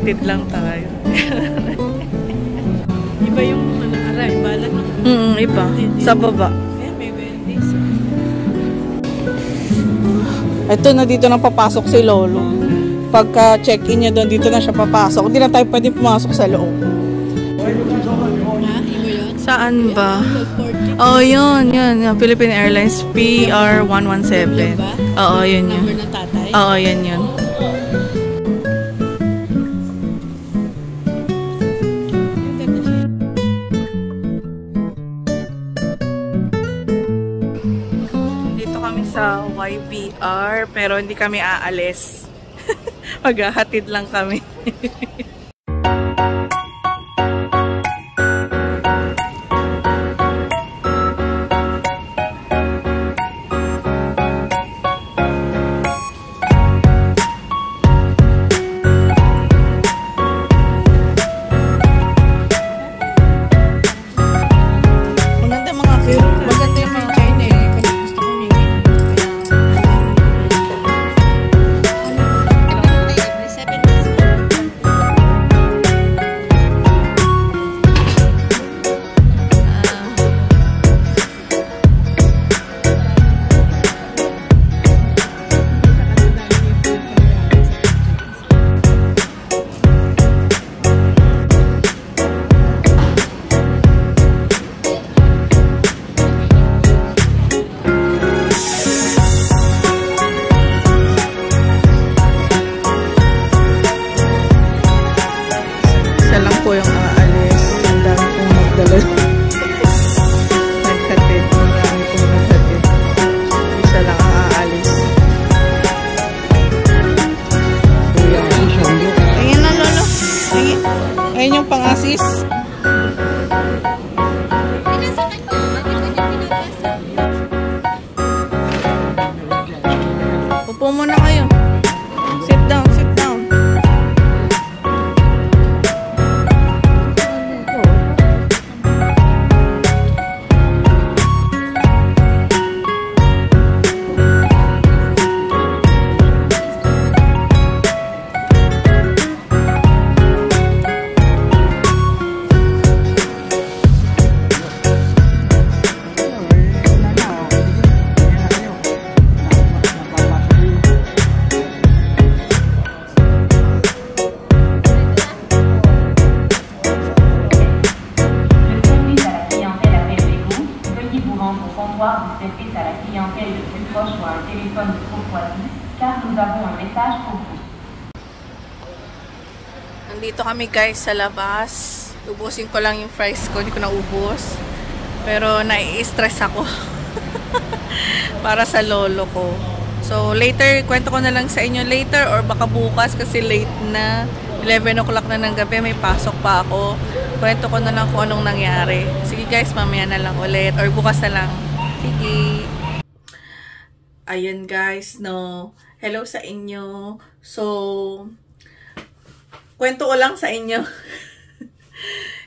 Maghahatid lang tayo. Iba yung aray, balat. Iba. Sa baba. May Wendy's. Ito na, dito na papasok si Lolo. Pagka check-in niya doon, dito na siya papasok. Hindi na tayo pwede pumasok sa loob. Ha? Iba yun? Saan ba? Oh, yun. Philippine Airlines PR117. Oo, yun yun. Number ng tatay? Oo, yun yun. Dito kami sa YBR, pero hindi kami aalis. Maghahatid lang kami. Ayun yung pang-assist. Upo muna kayo. Sit down, sit down. Service à la clientèle de ses proches ou un téléphone trop choisi, car nous avons un message pour vous. Nandito kami guys sa labas. Ubusin ko lang yung fries ko, hindi ko na ubos. Pero nai-stress ako. Para sa lolo ko. So later, kwento ko na lang sa inyo later or baka bukas kasi late na. 11 o'clock na ng gabi, may pasok pa ako. Kwento ko na lang kung anong nangyari. Sige guys, mamaya na lang ulit or bukas na lang. Sige. Ayan guys, no. Hello sa inyo. So, kwento ko lang sa inyo.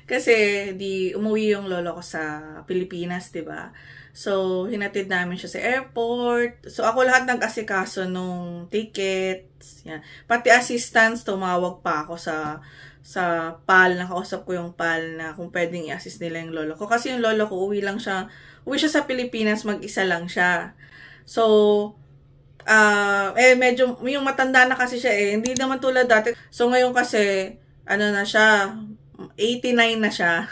Kasi di umuwi yung lolo ko sa Pilipinas, 'di ba? So, hinatid namin siya sa airport. So, ako lahat nag-asikaso nung tickets. Yan. Pati assistance, tumawag pa ako sa PAL. Nakausap ko yung PAL na kung pwedeng i-assist nila yung lolo ko. Kasi yung lolo ko, uwi siya sa Pilipinas, mag-isa lang siya. So, medyo, yung matanda na kasi siya hindi naman tulad dati. So, ngayon kasi, na siya, 89 na siya.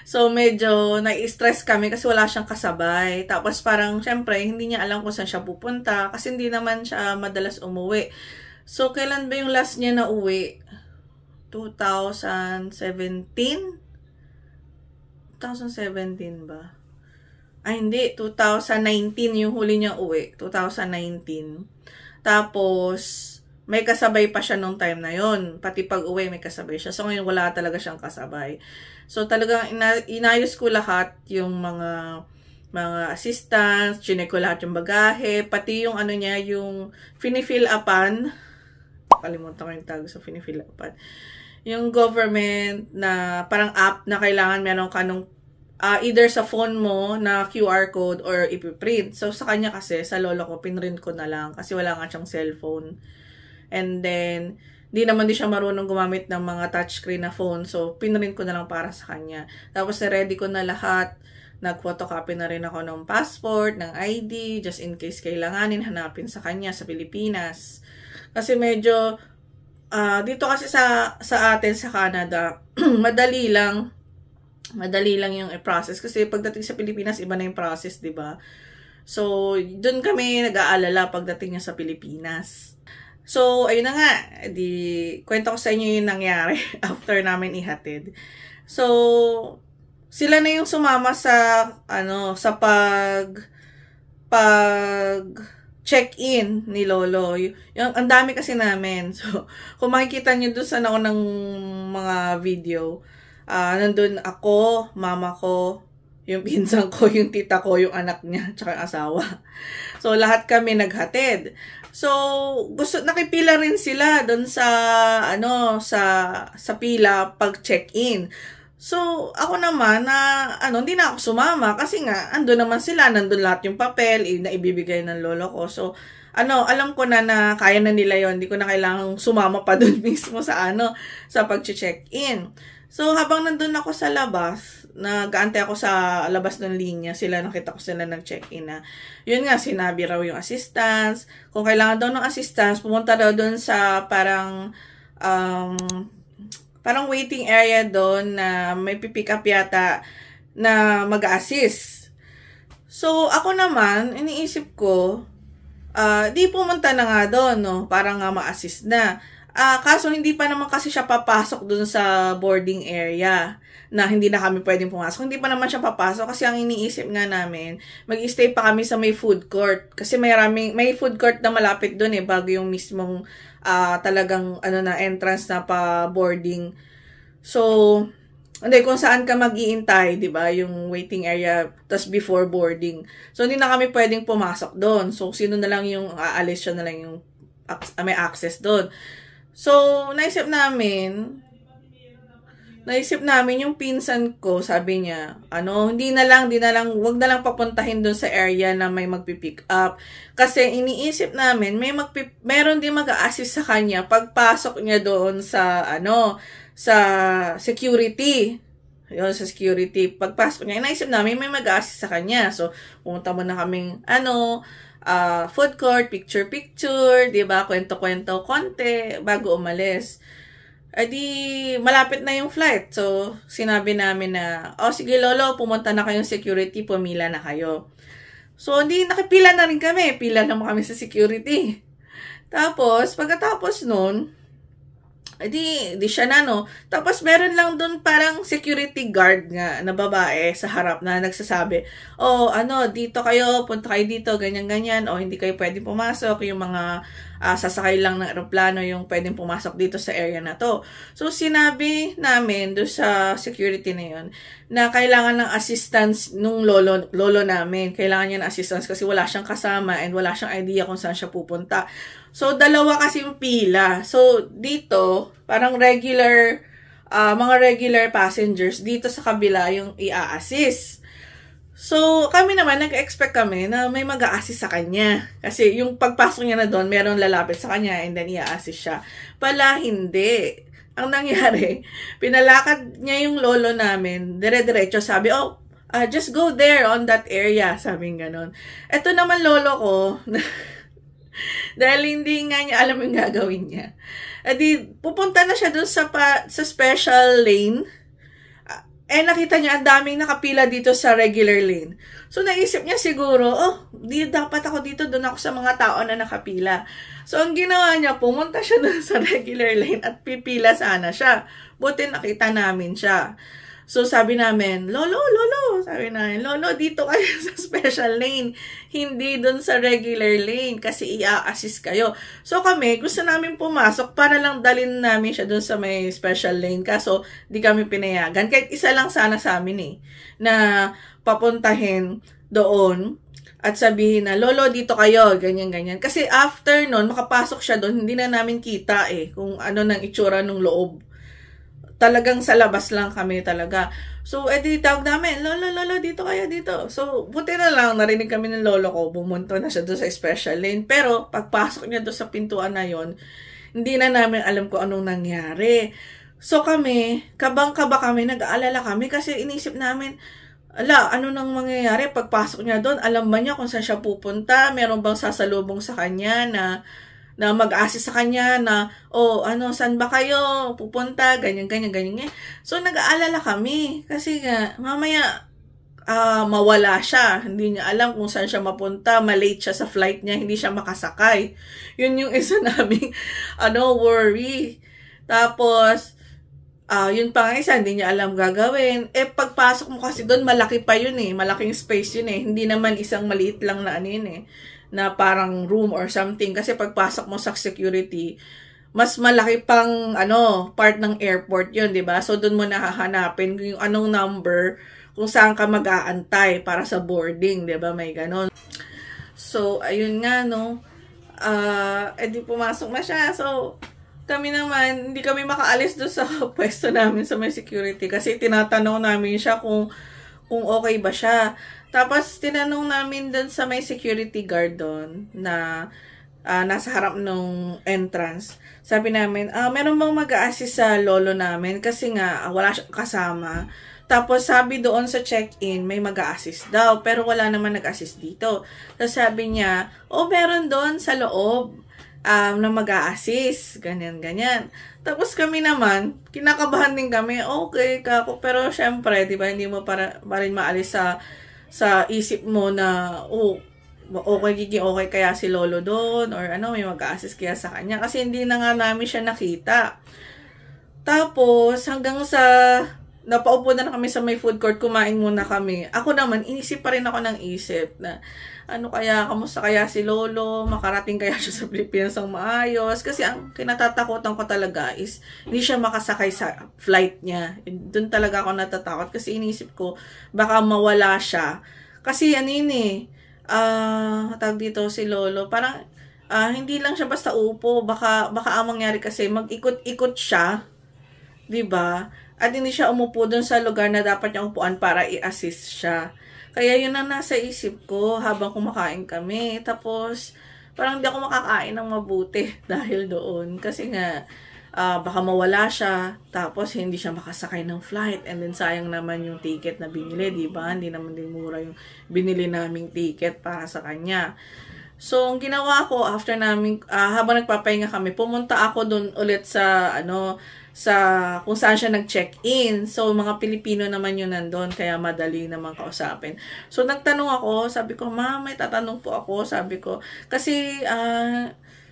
So, medyo nai-stress kami kasi wala siyang kasabay. Tapos parang, syempre, hindi niya alam kung saan siya pupunta kasi hindi naman siya madalas umuwi. So, kailan ba yung last niya na uwi? 2017? 2017 ba? Ay, hindi. 2019 yung huli niya uwi. 2019. Tapos, may kasabay pa siya nung time na yon. Pati pag uwi, may kasabay siya. So, ngayon wala talaga siyang kasabay. So, talagang inayos ko lahat yung mga assistants, chinek ko lahat yung bagahe, pati yung niya, yung finifill upan. Kalimutan ko yung tawag sa finifill upan. Yung government na parang app na kailangan meron ka nung either sa phone mo na QR code or ipiprint. So, sa kanya kasi, sa lolo ko, pinrint ko na lang kasi wala nga siyang cellphone. And then, Hindi naman din siya marunong gumamit ng mga touchscreen na phone. So, pinrint ko na lang para sa kanya. Tapos, na-ready ko na lahat. Nag-photocopy na rin ako ng passport, ng ID, just in case kailanganin hanapin sa kanya sa Pilipinas. Kasi medyo, dito kasi sa atin sa Canada, madali lang yung i-process. Kasi pagdating sa Pilipinas, iba na yung process, di ba? So, dun kami nag-aalala pagdating niya sa Pilipinas. So, ayun na nga. Kwento ko sa inyo yung nangyari after namin ihatid. So, sila na yung sumama sa, sa check-in ni Lolo. Ang dami kasi namin. So, kung makikita nyo doon sa naunang mga video, nandun ako, mama ko, yung pinsan ko, yung tita ko, yung anak niya, tsaka yung asawa. So, lahat kami naghatid. So, nakipila rin sila doon sa, sa pila pag check-in. So, ako naman hindi na ako sumama kasi nga, andun naman sila, nandun lahat yung papel, na ibibigay ng lolo ko. So, alam ko na kaya na nila yon. Hindi ko na kailangang sumama pa doon mismo sa pag-check-in. So, habang nandun ako sa labas, nag-aantay ako sa labas ng linya, nakita ko sila nag-check-in na. Yun nga, sinabi raw yung assistance. Kung kailangan daw ng assistance, pumunta daw doon sa parang waiting area doon na may pipick up yata na mag-assist. So, ako naman, iniisip ko, di pumunta na nga doon, no? Para nga ma-assist na. Kaso hindi pa naman kasi siya papasok doon sa boarding area na hindi na kami pwedeng pumasok. Hindi pa naman siya papasok kasi ang iniisip nga namin, mag-stay pa kami sa may food court. Kasi may food court na malapit doon bago yung mismong talagang entrance na pa boarding. So, hindi, kung saan ka mag-iintay, di ba? Yung waiting area, tas before boarding. So, hindi na kami pwedeng pumasok doon. So, sino na lang yung aalis, siya na lang yung may access doon. So, naisip namin yung pinsan ko, sabi niya, hindi na lang, wag na lang papuntahin doon sa area na may magpipick up. Kasi iniisip namin, meron din mag-a-assist sa kanya pagpasok niya doon sa, sa security. Yun, sa security. Pagpasok niya, inaisip namin, may mag-a-assist sa kanya. So, pumunta mo na kaming, food court, picture-picture, diba? Kwento-kwento, konti, bago umalis. Malapit na yung flight. So, sinabi namin na, sige lolo, pumunta na kayong security, pumila na kayo. So, nakipila na rin kami. Pila naman kami sa security. Tapos, pagkatapos nun, di siya na, Tapos, meron lang dun parang security guard nga na babae sa harap na nagsasabi, dito kayo, punta kayo dito, ganyan-ganyan, hindi kayo pwedeng pumasok, yung mga sasakay lang ng aeroplano yung pwedeng pumasok dito sa area na to. So, sinabi namin doon sa security na yun, na kailangan ng assistance nung lolo namin. Kailangan niya ng assistance kasi wala siyang kasama and wala siyang idea kung saan siya pupunta. So, dalawa kasi yung pila. So, dito, parang mga regular passengers, dito sa kabila yung i-assist. So, kami naman, nag-expect kami na may mag-a-assist sa kanya. Kasi yung pagpasok niya na doon, meron lalapit sa kanya and then i-assist siya. Pala, hindi. Ang nangyari, pinalakad niya yung lolo namin, dire-diretso, sabi, just go there on that area, sabi ganon. Ito naman lolo ko, dahil hindi nga niya alam yung gagawin niya. Pupunta na siya doon sa special lane. Nakita niya, ang daming nakapila dito sa regular lane. So, naisip niya siguro, dapat ako dito, doon ako sa mga tao na nakapila. So, ang ginawa niya, pumunta siya doon sa regular lane at pipila sana siya. Buti nakita namin siya. So, sabi namin, Lolo, sabi namin, Lolo, dito kayo sa special lane. Hindi doon sa regular lane kasi i-assist kayo. So, kami, gusto namin pumasok para lang dalhin namin siya doon sa may special lane. Kaso, di kami pinayagan. Kahit isa lang sana sa amin na papuntahin doon at sabihin na, Lolo, dito kayo, ganyan-ganyan. Kasi after nun, makapasok siya doon, hindi na namin kita kung ano nang itsura ng loob. Talagang sa labas lang kami talaga. So, tawag namin, Lolo, dito kayo, dito. So, buti na lang, narinig kami ng lolo ko, bumunto na siya doon sa special lane. Pero, pagpasok niya doon sa pintuan na yon, hindi na namin alam kung anong nangyari. So kami, kabang-kaba kami, nag-aalala kami kasi inisip namin, ano nang mangyayari pagpasok niya doon? Alam ba niya kung saan siya pupunta? Meron bang sasalubong sa kanya na mag-assist sa kanya na, saan ba kayo pupunta? Ganyan. So nag-aalala kami kasi nga, mamaya, mawala siya. Hindi niya alam kung saan siya mapunta. Malate siya sa flight niya. Hindi siya makasakay. Yun yung isa naming, worry. Tapos, yun pa nga isa, hindi niya alam gagawin. Pagpasok mo kasi doon, malaki pa yun eh. Malaking space yun eh. Hindi naman isang maliit lang na na parang room or something. Kasi pagpasok mo sa security, mas malaki pang, part ng airport yun, di ba? So, doon mo nahahanapin yung anong number kung saan ka mag-aantay para sa boarding, di ba? May ganon. So, ayun nga, di pumasok na siya. So, kami naman, hindi kami makaalis doon sa pwesto namin sa may security kasi tinatanong namin siya kung okay ba siya. Tapos, tinanong namin doon sa may security guard doon na nasa harap ng entrance. Sabi namin, meron bang mag-a-assist sa lolo namin? Kasi nga, wala siyang kasama. Tapos, sabi doon sa check-in, may mag-a-assist daw. Pero wala naman nag-assist dito. Tapos, sabi niya, meron doon sa loob na mag-a-assist. Ganyan. Tapos, kami naman, kinakabahan din kami. Okay, kako. Pero, syempre, diba, hindi mo pa rin maalis sa isip mo na, okay kaya si lolo doon. Or may mag-a-assist kaya sa kanya. Kasi, hindi na nga namin siya nakita. Tapos, hanggang sa napaupo na kami sa may food court, kumain muna kami. Ako naman, inisip pa rin ako ng isip na, kamusta kaya si lolo, makarating kaya siya sa Pilipinas ng maayos. Kasi ang kinatatakutan ko talaga is, hindi siya makasakay sa flight niya. Doon talaga ako natatakot kasi inisip ko, baka mawala siya. Kasi tawag dito si lolo, parang, hindi lang siya basta upo, baka ang mangyari kasi, mag-ikot-ikot siya, diba? At hindi siya umupo dun sa lugar na dapat niya upuan para i-assist siya. Kaya yun ang nasa isip ko habang kumakain kami. Tapos, parang hindi ako makakain ng mabuti dahil doon. Kasi nga, baka mawala siya. Tapos, hindi siya makasakay ng flight. And then, sayang naman yung ticket na binili, diba? Hindi naman din mura yung binili naming ticket para sa kanya. So, ang ginawa ko, after namin, habang nagpapahinga kami, pumunta ako doon ulit sa, kung saan siya nag-check-in. So, mga Pilipino naman yun nandun, kaya madali naman kausapin. So, nagtanong ako, sabi ko, ma'am, may tatanong po ako, sabi ko. Kasi,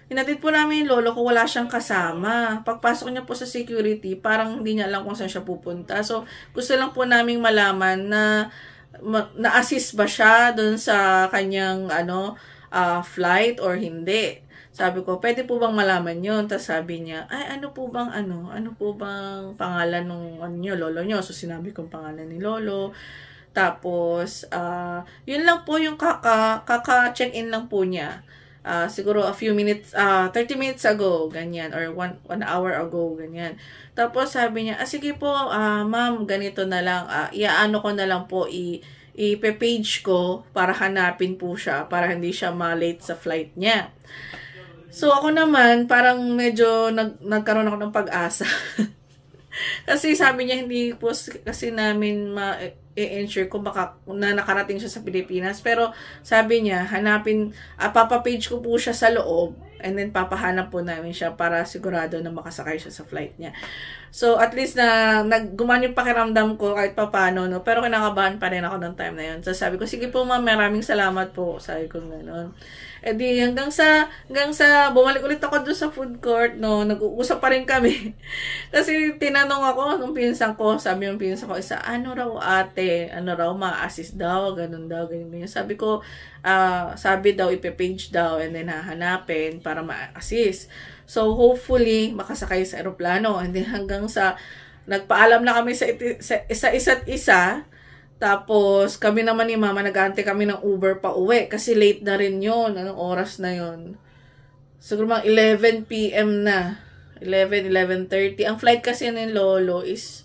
hinatid po namin yung lolo ko, wala siyang kasama. Pagpasok niya po sa security, parang hindi niya alam kung saan siya pupunta. So, gusto lang po naming malaman na na-assist ba siya dun sa kanyang, flight or hindi. Sabi ko, pwede po bang malaman yun? Tapos sabi niya, ano po bang pangalan ng lolo nyo? So, sinabi kong pangalan ni lolo. Tapos, yun lang po yung kaka-check-in lang po niya. Siguro a few minutes, 30 minutes ago, ganyan, or 1 hour ago, ganyan. Tapos, sabi niya, sige po, ma'am, ganito na lang, iaano ko na lang po, ipe-page ko para hanapin po siya, para hindi siya ma-late sa flight niya. So, ako naman, parang medyo nagkaroon ako ng pag-asa. Kasi sabi niya, hindi po kasi namin ma-ensure kung baka na nakarating siya sa Pilipinas. Pero sabi niya, papapage ko po siya sa loob. And then, papahanap po namin siya para sigurado na makasakay siya sa flight niya. So, at least gumaan yung pakiramdam ko kahit papano, no? Pero kinakabahan pa rin ako ng time na yun. So, sabi ko, sige po ma'am, maraming salamat po. Sabi ko gano'n. Di hanggang sa bumalik ulit ako doon sa food court, no, nag-uusap pa rin kami. Kasi tinanong ako nung pinsan ko, sabi ng pinsan ko, ate, ma-assist daw, ganun daw, ganyan. Sabi ko, sabi daw, ipe-page daw, and then hahanapin para ma-assist. So, hopefully, makasakay sa aeroplano. And then hanggang sa, nagpaalam na kami sa isa't isa. Tapos, kami naman ni mama, nag-aantay kami ng Uber pa uwi. Kasi late na rin yun. Anong oras na yun? Siguro mga 11 p.m. na. 11:30. Ang flight kasi ng lolo is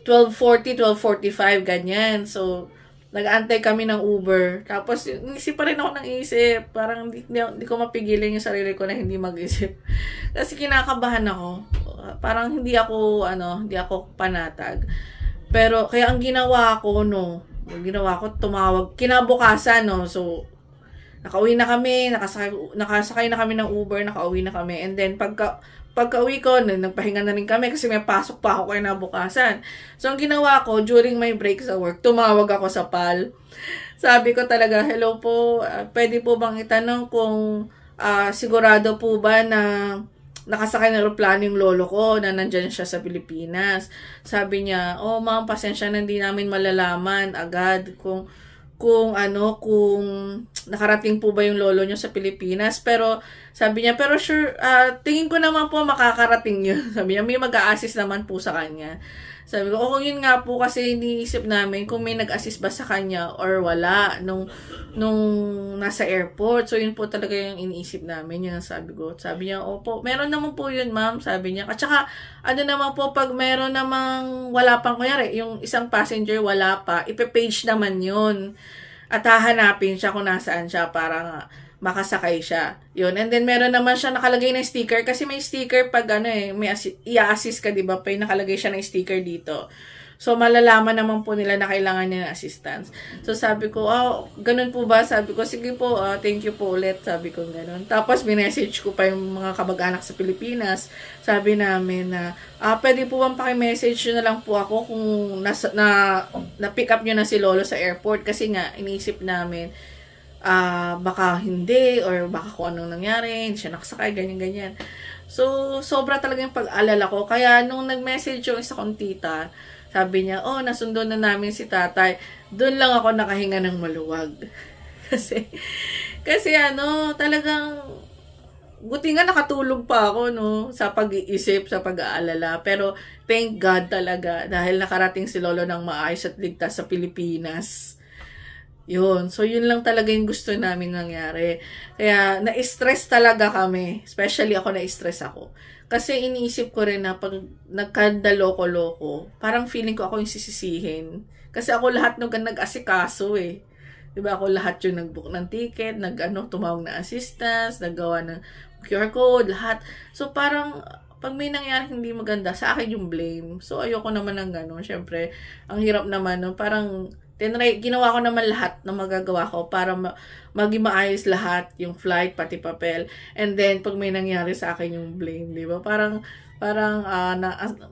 12:40, 12:45, ganyan. So, nag-aantay kami ng Uber. Tapos, isip pa rin ako ng isip. Parang hindi ko mapigilan yung sarili ko na hindi mag-isip. Kasi kinakabahan ako. Parang hindi ako panatag. Pero, kaya ang ginawa ko, tumawag. Kinabukasan, So, nakauwi na kami, nakasakay na kami ng Uber, nakauwi na kami. And then, pagka-uwi ko, nagpahinga na rin kami kasi may pasok pa ako kinabukasan. So, ang ginawa ko, during my break sa work, tumawag ako sa PAL. Sabi ko talaga, hello po, pwede po bang itanong kung sigurado po ba na nakasakay ng aeroplano yung lolo ko na nandyan siya sa Pilipinas. Sabi niya, oh ma'am, pasensya na, hindi namin malalaman agad kung nakarating po ba yung lolo nyo sa Pilipinas. Pero, sabi niya, pero sure, tingin ko naman po makakarating yun. Sabi niya, may mag-a-assist naman po sa kanya. Sabi ko, yun nga po kasi iniisip namin kung may nag-assist ba sa kanya or wala nung nasa airport. So, yun po talaga yung iniisip namin. Yun ang sabi ko. Sabi niya, opo, meron naman po yun, ma'am. Sabi niya. At saka, naman po, pag meron namang wala pang, kunyari, yung isang passenger wala pa, ipe-page naman yun. At hahanapin siya kung nasaan siya para makasakay siya. Yun. And then, meron naman siya nakalagay na sticker. Kasi may sticker pag may i-assist ka, diba? Pag nakalagay siya ng sticker dito. So, malalaman naman po nila na kailangan niya ng assistance. So, sabi ko, ganun po ba? Sabi ko, sige po, thank you po ulit. Sabi ko, ganun. Tapos, binessage ko pa yung mga kabag-anak sa Pilipinas. Sabi namin na, pwede po bang pakimessage nyo na lang po ako kung na-pick up nyo na si Lolo sa airport. Kasi nga, iniisip namin, baka hindi, or baka kung anong nangyari, hindi siya nakasakay, ganyan-ganyan. So, sobra talaga yung pag-alala ko. Kaya, nung nag-message yung isa kong tita, sabi niya, nasundo na namin si tatay. Doon lang ako nakahinga ng maluwag. kasi talagang, buti nga nakatulog pa ako, sa pag-iisip, sa pag-aalala. Pero, thank God talaga, dahil nakarating si Lolo ng maayos at ligtas sa Pilipinas. Yun. So, yun lang talaga yung gusto namin nangyari. Kaya, na-stress talaga kami. Especially ako, na-stress ako. Kasi iniisip ko rin na pag nagkandaloko-loko, parang feeling ko ako yung sisisihin. Kasi ako lahat nung nag-asikaso eh. Diba ako lahat yung nag-book ng ticket, tumawag na assistance, naggawa ng QR code, lahat. So parang pag may nangyari hindi maganda, sa akin yung blame. So ayoko naman ng gano'n. Siyempre, ang hirap naman, parang ginawa ko naman lahat ng magagawa ko para maging maayos lahat, yung flight, pati papel. And then, pag may nangyari sa akin yung blame, di ba? Parang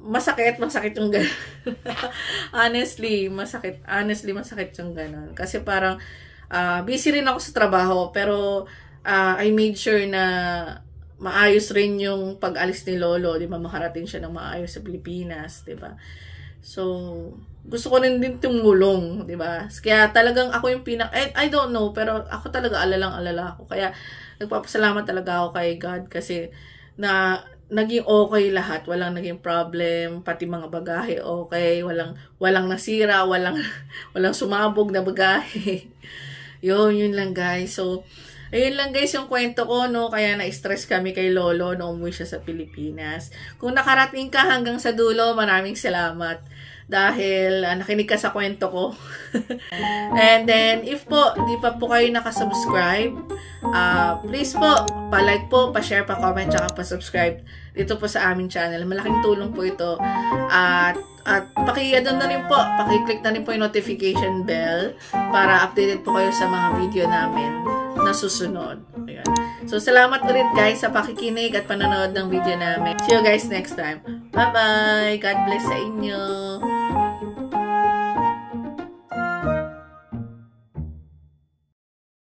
masakit yung gano'n. Honestly, masakit yung gano'n. Kasi parang, busy rin ako sa trabaho, pero I made sure na maayos rin yung pag-alis ni Lolo, di ba? Makarating siya ng maayos sa Pilipinas, di ba? So, gusto ko rin din tumulong, di ba? Kaya talagang ako yung I don't know, pero ako talaga alala ako. Kaya nagpapasalamat talaga ako kay God kasi naging okay lahat, walang naging problem, pati mga bagahe okay, walang nasira, walang sumabog na bagahe. Yun lang guys. So, ayun lang guys yung kwento ko, kaya na-stress kami kay Lolo nung umuwi siya sa Pilipinas. Kung nakarating ka hanggang sa dulo, maraming salamat. Dahil nakinig ka sa kwento ko. And then, if po, hindi pa po kayo nakasubscribe, please po, pa-like po, pa-share, pa-comment, tsaka pa-subscribe dito po sa aming channel. Malaking tulong po ito. At paki-click na rin po yung notification bell para updated po kayo sa mga video namin na susunod. Ayan. So, salamat ulit guys sa pakikinig at panonood ng video namin. See you guys next time. Bye-bye! God bless sa inyo!